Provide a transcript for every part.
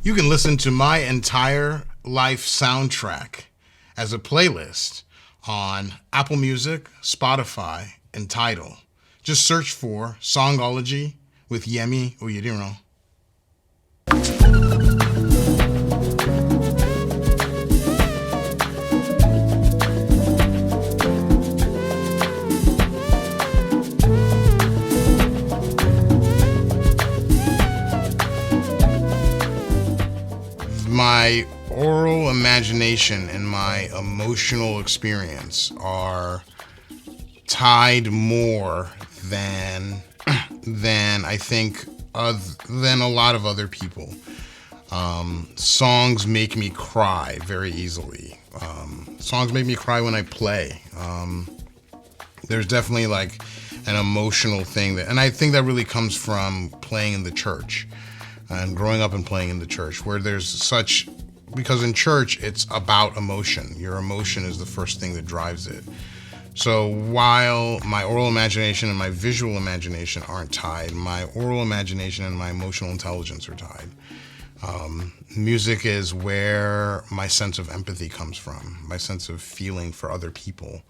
You can listen to my entire life soundtrack as a playlist on Apple Music, Spotify, and Tidal. Just search for Songology with Yemi Oyediran. My oral imagination and my emotional experience are tied more than I think than a lot of other people. Songs make me cry very easily. Songs make me cry when I play. There's definitely like an emotional thing that, and I think that really comes from playing in the church and growing up and playing in the church, where there's such, because in church it's about emotion. Your emotion is the first thing that drives it. So while my oral imagination and my visual imagination aren't tied, my oral imagination and my emotional intelligence are tied. Music is where my sense of empathy comes from, my sense of feeling for other people.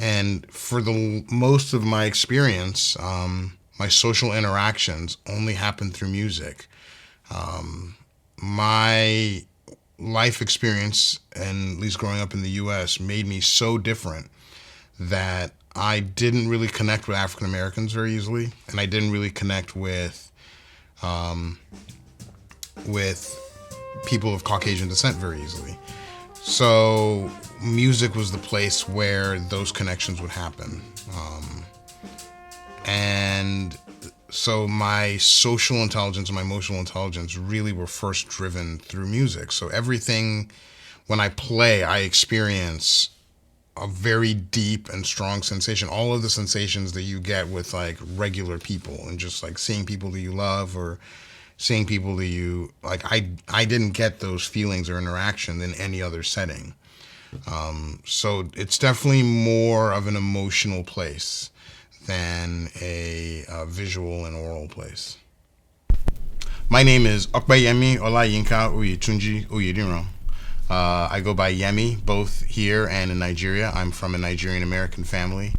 And for the most of my experience, my social interactions only happen through music. My life experience, and at least growing up in the U.S., made me so different that I didn't really connect with African Americans very easily, and I didn't really connect with people of Caucasian descent very easily. So music was the place where those connections would happen. And so my social intelligence and my emotional intelligence really were first driven through music. So everything, when I play, I experience a very deep and strong sensation. All of the sensations that you get with like regular people and just like seeing people that you love or seeing people that you like. I didn't get those feelings or interaction in any other setting. So it's definitely more of an emotional place than a visual and oral place. My name is Okbayemi Olayinka Oyetunji Oyediran. I go by Yemi, both here and in Nigeria. I'm from a Nigerian American family.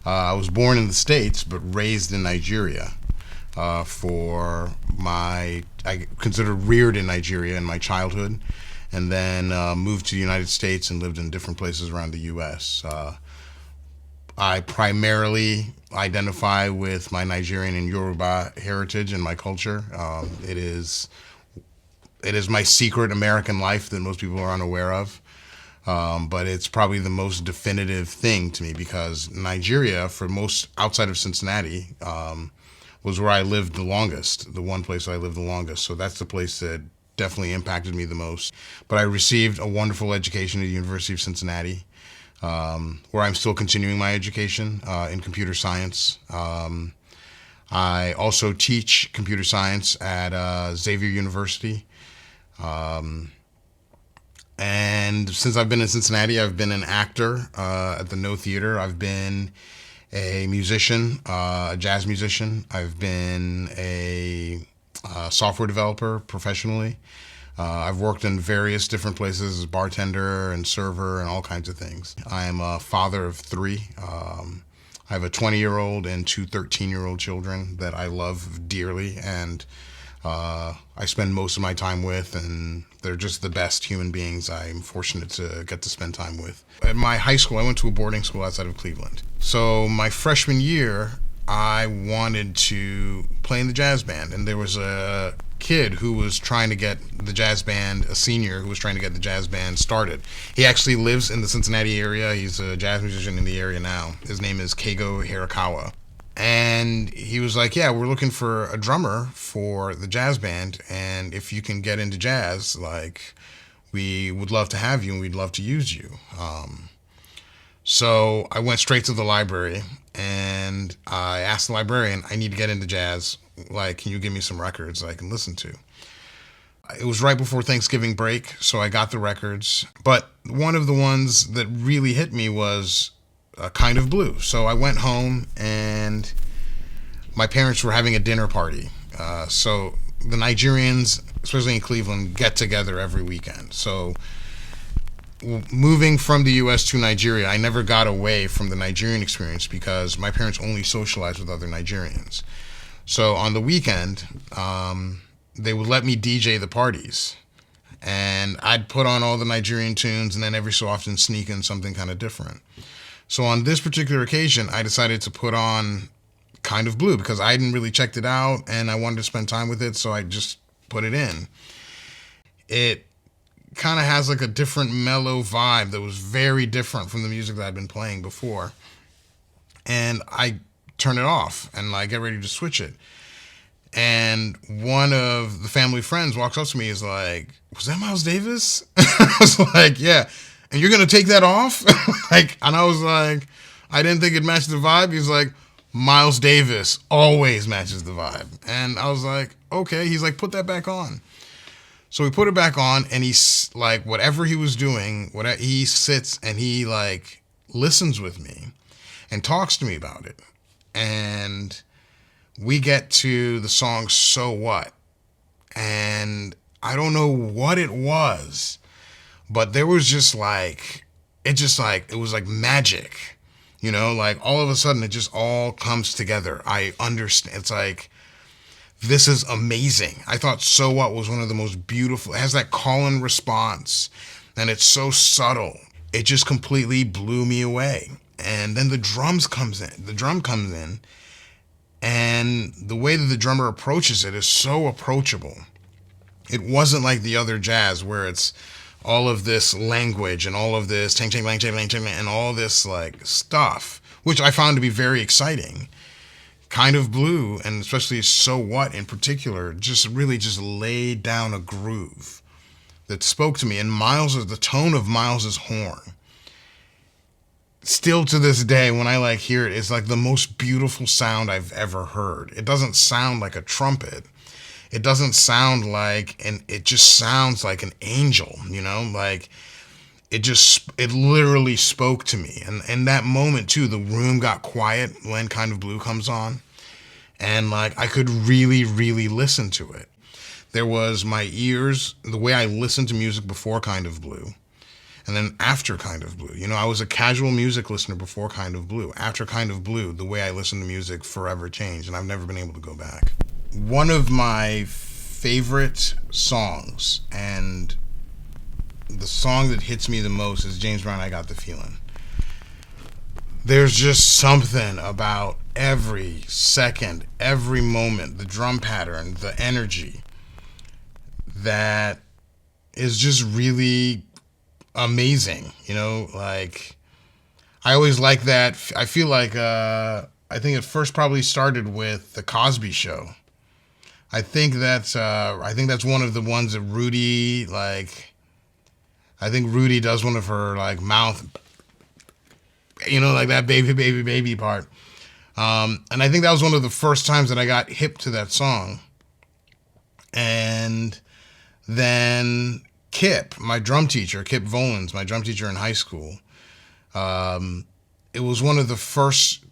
I was born in the States, but raised in Nigeria. I consider reared in Nigeria in my childhood, and then moved to the United States and lived in different places around the U.S. I primarily identify with my Nigerian and Yoruba heritage and my culture. It is my secret American life that most people are unaware of. But it's probably the most definitive thing to me because Nigeria, for most outside of Cincinnati, was where I lived the longest, the one place I lived the longest. So that's the place that definitely impacted me the most. But I received a wonderful education at the University of Cincinnati, where I'm still continuing my education in computer science. I also teach computer science at Xavier University. And since I've been in Cincinnati, I've been an actor at the No Theater. I've been a musician, a jazz musician. I've been a software developer professionally. I've worked in various different places as bartender and server and all kinds of things. I am a father of three. I have a 20-year-old and two 13-year-old children that I love dearly, and I spend most of my time with, and they're just the best human beings I'm fortunate to get to spend time with. At my high school, I went to a boarding school outside of Cleveland. So my freshman year, I wanted to play in the jazz band, and there was a kid who was trying to get the jazz band, a senior who was trying to get the jazz band started. He actually lives in the Cincinnati area. He's a jazz musician in the area now. His name is Keigo Hirakawa. And he was like, yeah, we're looking for a drummer for the jazz band, and if you can get into jazz, like, we would love to have you and we'd love to use you. So I went straight to the library and I asked the librarian, I need to get into jazz. Like, can you give me some records I can listen to? It was right before Thanksgiving break, so I got the records. But one of the ones that really hit me was Kind of Blue. So I went home and my parents were having a dinner party. So the Nigerians, especially in Cleveland, get together every weekend. So moving from the U.S. to Nigeria, I never got away from the Nigerian experience because my parents only socialized with other Nigerians. So on the weekend, they would let me DJ the parties. And I'd put on all the Nigerian tunes and then every so often sneak in something kind of different. So on this particular occasion, I decided to put on Kind of Blue because I hadn't really checked it out and I wanted to spend time with it, so I just put it in. It kind of has like a different mellow vibe that was very different from the music that I'd been playing before. And I turn it off and like get ready to switch it. And one of the family friends walks up to me, is like, "Was that Miles Davis?" I was like, "Yeah." "And you're gonna take that off?" And I was like, I didn't think it matched the vibe. He's like, "Miles Davis always matches the vibe." And I was like, okay. He's like, "Put that back on." So we put it back on, and he's like, whatever he was doing, he sits and he like listens with me and talks to me about it. And we get to the song "So What," and I don't know what it was, but there was just like, it was like magic, like all of a sudden it just all comes together. I understand. It's like, this is amazing. I thought "So What" was one of the most beautiful. It has that call and response, and it's so subtle. It just completely blew me away. And then the drum comes in, and the way that the drummer approaches it is so approachable. It wasn't like the other jazz where it's all of this language and all of this ching ching lang ching lang ching and all this like stuff, which I found to be very exciting. Kind of Blue, and especially "So What" in particular, just really just laid down a groove that spoke to me. And the tone of Miles's horn, still to this day, when I like hear it, it's like the most beautiful sound I've ever heard. It doesn't sound like a trumpet. It doesn't sound like, and it just sounds like an angel, like it literally spoke to me. And in that moment too, the room got quiet when Kind of Blue comes on, and like I could really, really listen to it. There was my ears, the way I listened to music before Kind of Blue, and then after Kind of Blue. I was a casual music listener before Kind of Blue. After Kind of Blue, the way I listen to music forever changed, and I've never been able to go back. One of my favorite songs, and the song that hits me the most, is James Brown, "I Got the Feelin'." There's just something about every second, every moment, the drum pattern, the energy, that is just really amazing. Like, I always like that. I feel like I think it first probably started with The Cosby Show. I think that's one of the ones that Rudy, like, I think Rudy does one of her like mouth, like that baby, baby, baby part. And I think that was one of the first times that I got hip to that song. And then Kip, my drum teacher, Kip Volans, my drum teacher in high school, it was one of the first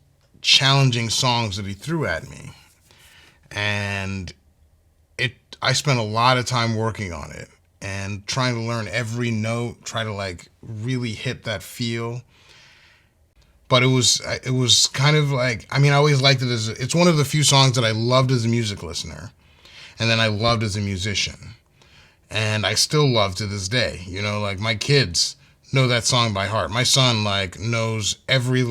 challenging songs that he threw at me. And I spent a lot of time working on it and trying to learn every note, try to like really hit that feel. But it was kind of like, I always liked it it's one of the few songs that I loved as a music listener, and then I loved as a musician. And I still love to this day. Like my kids know that song by heart. My son like knows every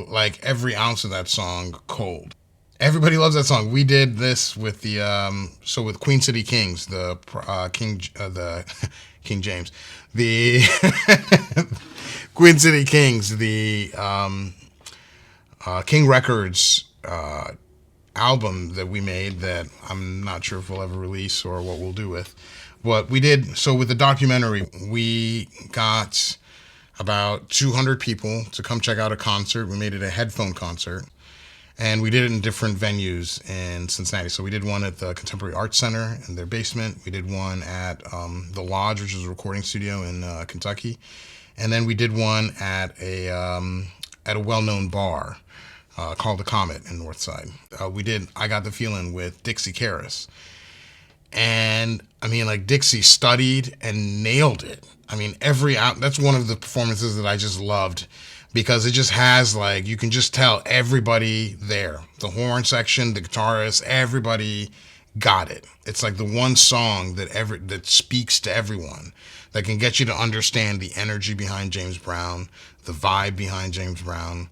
ounce of that song cold. Everybody loves that song. We did this with the with Queen City Kings, the King James, the Queen City Kings, the King Records album that we made that I'm not sure if we'll ever release or what we'll do with. But we did, so with the documentary, we got about 200 people to come check out a concert. We made it a headphone concert. And we did it in different venues in Cincinnati. So we did one at the Contemporary Arts Center in their basement. We did one at the Lodge, which is a recording studio in Kentucky. And then we did one at a well-known bar called The Comet in Northside. We did I Got the Feelin' with Dixie Karras. And I mean, like Dixie studied and nailed it. I mean, that's one of the performances that I just loved because it just has like, you can just tell everybody there, the horn section, the guitarist, everybody got it. It's like the one song that speaks to everyone, that can get you to understand the energy behind James Brown, the vibe behind James Brown.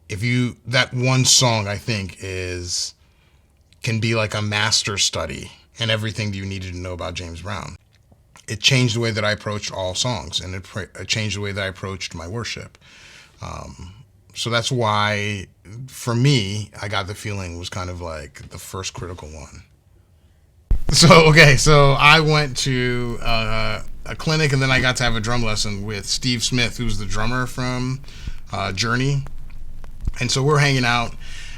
That one song, I think, can be like a master study in everything you needed to know about James Brown. It changed the way that I approached all songs, and it changed the way that I approached my worship. So that's why, for me, I Got the Feeling was kind of like the first critical one. So I went to a clinic, and then I got to have a drum lesson with Steve Smith, who's the drummer from Journey. And so we're hanging out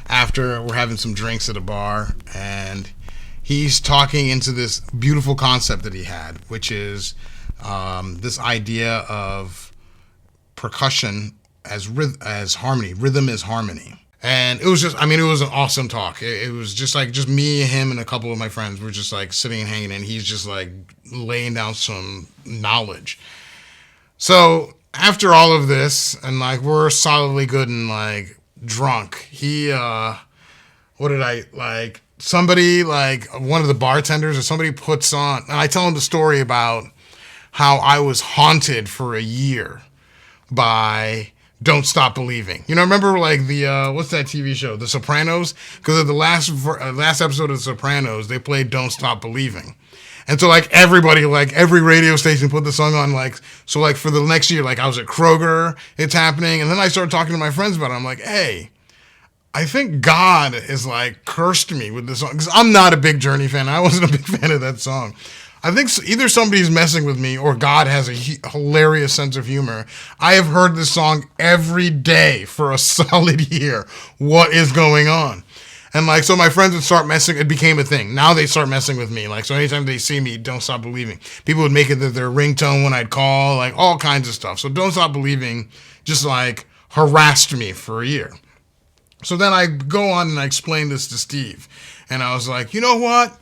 after, we're having some drinks at a bar, and he's talking into this beautiful concept that he had, which is this idea of percussion as harmony. Rhythm is harmony. And it was just, I mean, it was an awesome talk. It was just like, just me, him, and a couple of my friends were just like sitting and hanging, and he's just like laying down some knowledge. So after all of this, and like we're solidly good and like drunk, somebody, like one of the bartenders or somebody puts on, and I tell him the story about how I was haunted for a year by Don't Stop Believing. You know, remember like the, what's that TV show? The Sopranos? Because of the last episode of The Sopranos, they played Don't Stop Believing. And so like everybody, like every radio station put the song on, like, so like for the next year, like I was at Kroger, it's happening. And then I started talking to my friends about it. I'm like, hey, I think God is like cursed me with this song. Because I'm not a big Journey fan. I wasn't a big fan of that song. I think either somebody's messing with me or God has a hilarious sense of humor. I have heard this song every day for a solid year. What is going on? And like, so my friends would start messing, it became a thing. Now they start messing with me. Like, so anytime they see me, Don't Stop Believing. People would make it their ringtone when I'd call, like all kinds of stuff. So Don't Stop Believing just like harassed me for a year. So then I go on and I explain this to Steve. And I was like, you know what?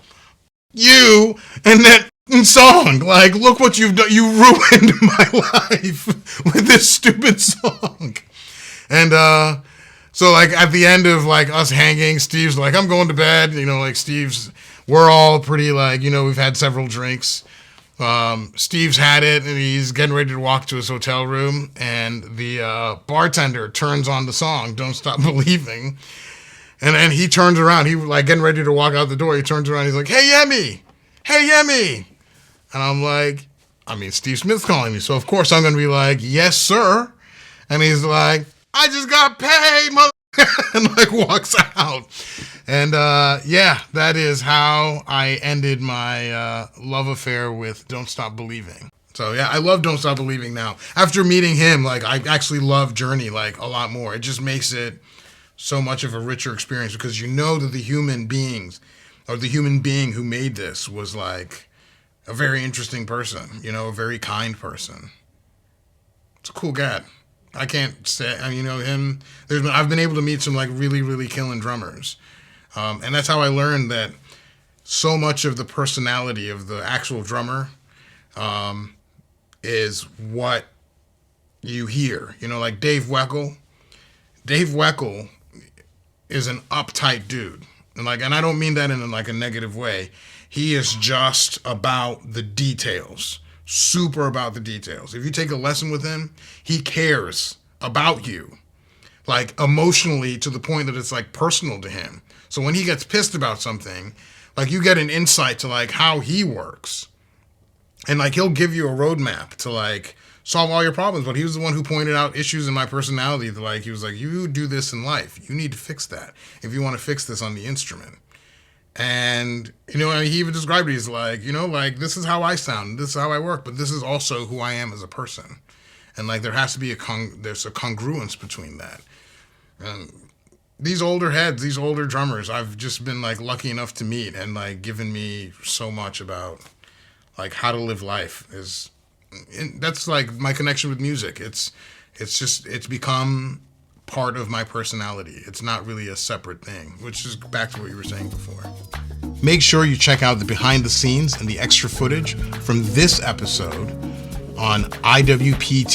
You and that song, like, look what you've done. You ruined my life with this stupid song. And so like at the end of like us hanging, Steve's like, I'm going to bed. You know, like we're all pretty like, you know, we've had several drinks. Steve's had it and he's getting ready to walk to his hotel room, and the bartender turns on the song Don't Stop Believing. And then he turns around. He like getting ready to walk out the door. He turns around. He's like, hey, Yemi. And I'm like, I mean, Steve Smith's calling me. So, of course, I'm going to be like, yes, sir. And he's like, I just got paid, mother. And like walks out. And yeah, that is how I ended my love affair with Don't Stop Believing. So yeah, I love Don't Stop Believing now. After meeting him, like I actually love Journey like a lot more. It just makes it so much of a richer experience because you know that the human beings or the human being who made this was like a very interesting person, you know, a very kind person. It's a cool guy. I can't say, I mean, you know, him, I've been able to meet some like really, really killing drummers. And that's how I learned that so much of the personality of the actual drummer is what you hear. You know, like Dave Weckl. Dave Weckl is an uptight dude. And I don't mean that in like a negative way. He is just about the details. Super about the details. If you take a lesson with him, he cares about you. Like emotionally to the point that it's like personal to him. So when he gets pissed about something, like you get an insight to like how he works. And like he'll give you a roadmap to like solve all your problems. But he was the one who pointed out issues in my personality that like he was like, you do this in life. You need to fix that if you want to fix this on the instrument. And, you know, he even described it. He's like, you know, like this is how I sound. This is how I work. But this is also who I am as a person. And like there has to be there's a congruence between that. And these older heads, these older drummers, I've just been like lucky enough to meet and like given me so much about like how to live life. That's like my connection with music. It's become part of my personality. It's not really a separate thing, which is back to what you were saying before. Make sure you check out the behind the scenes and the extra footage from this episode on iwptv.com.